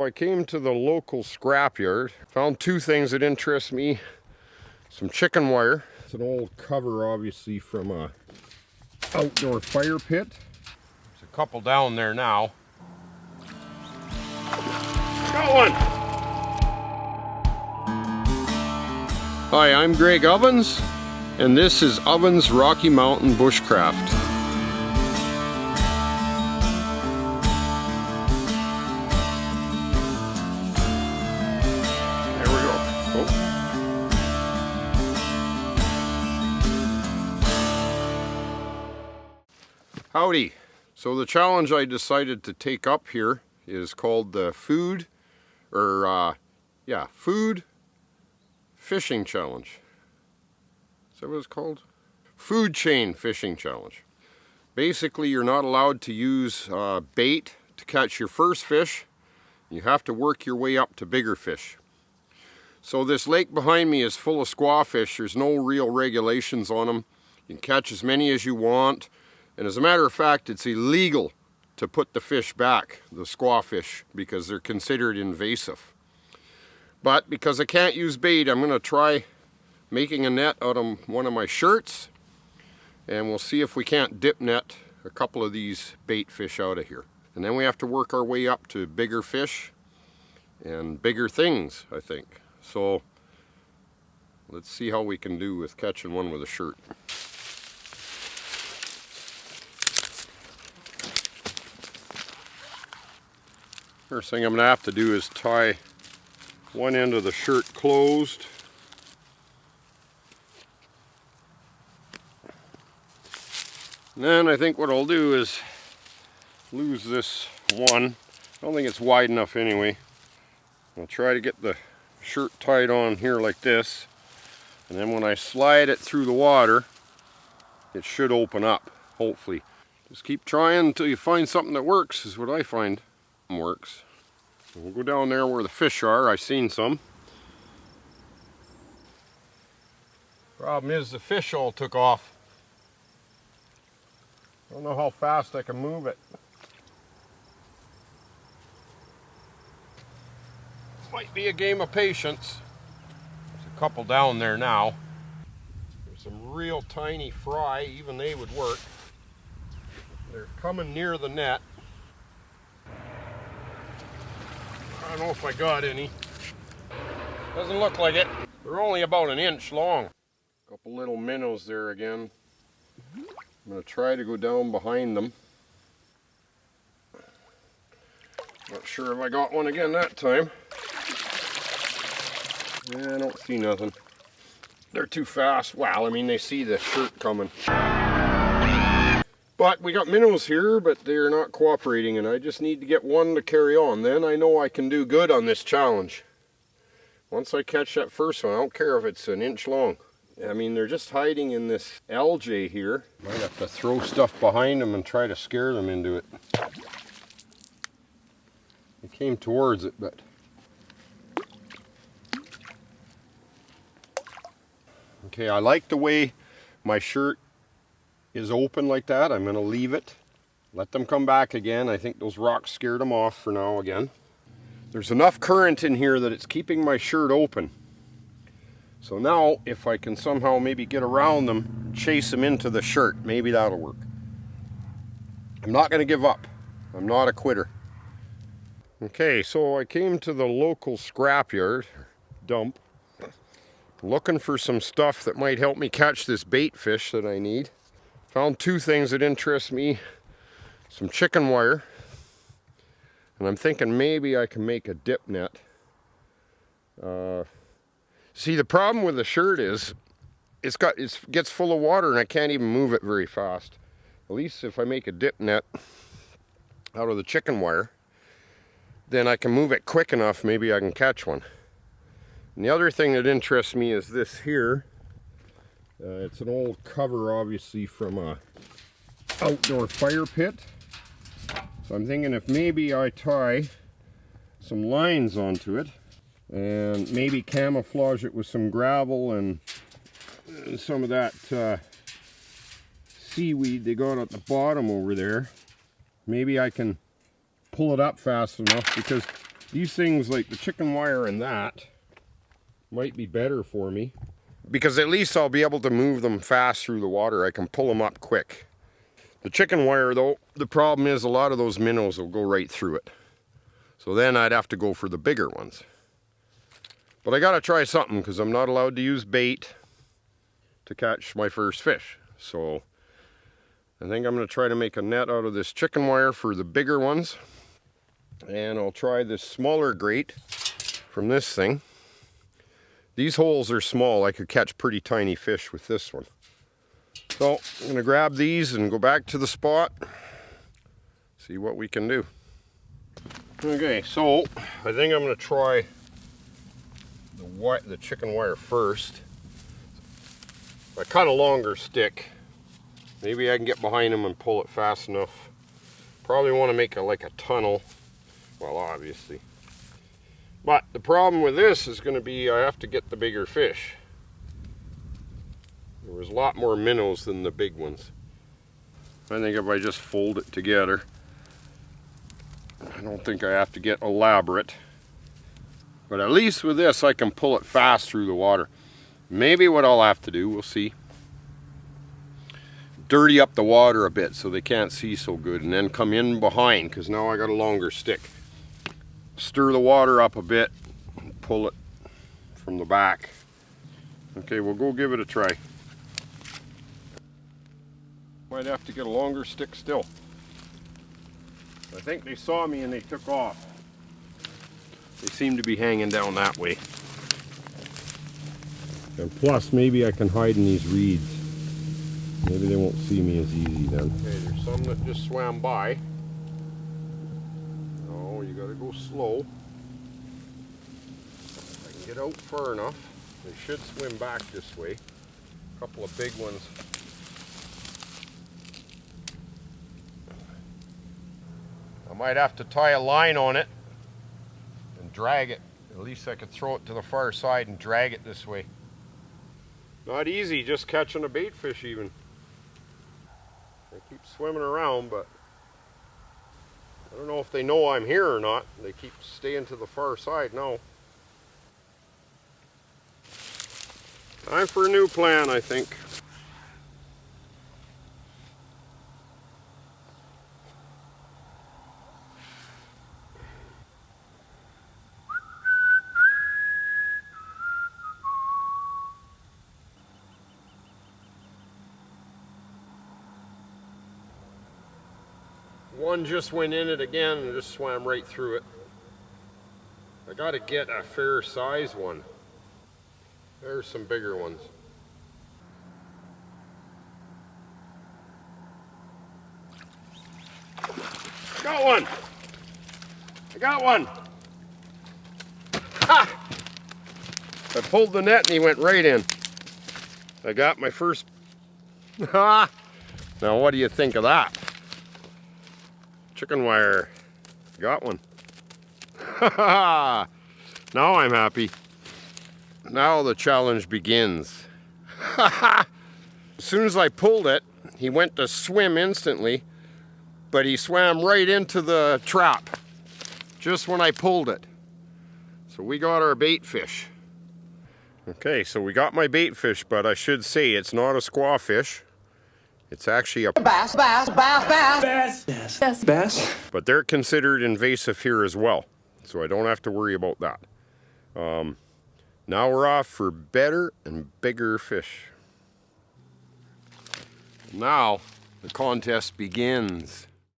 I came to the local scrapyard, found two things that interest me. Some chicken wire. It's an old cover, obviously, from a outdoor fire pit. There's a couple down there now. Got one! Hi, I'm Greg Ovens, and this is Ovens Rocky Mountain Bushcraft. Howdy. So the challenge I decided to take up here is called the food fishing challenge. Is that what it's called? Food chain fishing challenge. Basically, you're not allowed to use bait to catch your first fish. You have to work your way up to bigger fish. So this lake behind me is full of squawfish. There's no real regulations on them. You can catch as many as you want. And as a matter of fact, it's illegal to put the fish back, the squawfish, because they're considered invasive. But because I can't use bait, I'm going to try making a net out of one of my shirts. And we'll see if we can't dip net a couple of these bait fish out of here. And then we have to work our way up to bigger fish and bigger things, I think. So let's see how we can do with catching one with a shirt. First thing I'm going to have to do is tie one end of the shirt closed. And then I think what I'll do is lose this one. I don't think it's wide enough anyway. I'll try to get the shirt tied on here like this. And then when I slide it through the water, it should open up, hopefully. Just keep trying until you find something that works, is what I find. Works. We'll go down there where the fish are. I've seen some. Problem is the fish all took off. I don't know how fast I can move it. Might be a game of patience. There's a couple down there now. There's some real tiny fry, even they would work. They're coming near the net. I don't know if I got any. Doesn't look like it. They're only about an inch long. A couple little minnows there again. I'm going to try to go down behind them. Not sure if I got one again that time. Yeah, I don't see nothing. They're too fast. Well, I mean, they see the shirt coming. But we got minnows here, but they're not cooperating, and I just need to get one to carry on. Then I know I can do good on this challenge. Once I catch that first one, I don't care if it's an inch long. I mean, they're just hiding in this algae here. Might have to throw stuff behind them and try to scare them into it. They came towards it, but... Okay, I like the way my shirt is open like that. I'm going to leave it. Let them come back again. I think those rocks scared them off for now again. There's enough current in here that it's keeping my shirt open. So now if I can somehow maybe get around them, chase them into the shirt, maybe that'll work. I'm not going to give up. I'm not a quitter. Okay, so I came to the local scrapyard dump looking for some stuff that might help me catch this bait fish that I need. Found two things that interest me. Some chicken wire. And I'm thinking maybe I can make a dip net. See, the problem with the shirt is it gets full of water and I can't even move it very fast. At least if I make a dip net out of the chicken wire, then I can move it quick enough, maybe I can catch one. And the other thing that interests me is this here. It's an old cover, obviously, from a outdoor fire pit. So I'm thinking if maybe I tie some lines onto it and maybe camouflage it with some gravel and some of that seaweed they got at the bottom over there. Maybe I can pull it up fast enough, because These things like the chicken wire and that might be better for me, because at least I'll be able to move them fast through the water. I can pull them up quick. The chicken wire though, the problem is a lot of those minnows will go right through it. So then I'd have to go for the bigger ones. But I gotta try something because I'm not allowed to use bait to catch my first fish. So I think I'm gonna try to make a net out of this chicken wire for the bigger ones. And I'll try this smaller grate from this thing. These holes are small. I could catch pretty tiny fish with this one. So I'm going to grab these and go back to the spot, see what we can do. Okay, so I think I'm going to try the chicken wire first. I cut a longer stick. Maybe I can get behind them and pull it fast enough. Probably want to make like a tunnel. Well, obviously. But the problem with this is going to be I have to get the bigger fish. There was a lot more minnows than the big ones. I think if I just fold it together, I don't think I have to get elaborate. But at least with this I can pull it fast through the water. Maybe what I'll have to do, we'll see, dirty up the water a bit so they can't see so good, and then come in behind because now I got a longer stick. Stir the water up a bit and pull it from the back. Okay, we'll go give it a try. Might have to get a longer stick still. I think they saw me and they took off. They seem to be hanging down that way. And plus maybe I can hide in these reeds. Maybe they won't see me as easy then. Okay, there's some that just swam by. You gotta go slow. If I can get out far enough, they should swim back this way. A couple of big ones. I might have to tie a line on it and drag it. At least I could throw it to the far side and drag it this way. Not easy just catching a bait fish even. They keep swimming around, but I don't know if they know I'm here or not. They keep staying to the far side now. Time for a new plan, I think. One just went in it again and just swam right through it. I gotta get a fair size one. There's some bigger ones. Got one! I got one! Ha! I pulled the net and he went right in. I got my first... Ha! Now what do you think of that? Chicken wire. Got one. Now I'm happy. Now the challenge begins. As soon as I pulled it, he went to swim instantly, but he swam right into the trap just when I pulled it. So we got our bait fish. Okay, so we got my bait fish, but I should say it's not a squawfish. It's actually a bass. But they're considered invasive here as well, so I don't have to worry about that. Now we're off for better and bigger fish. Now the contest begins.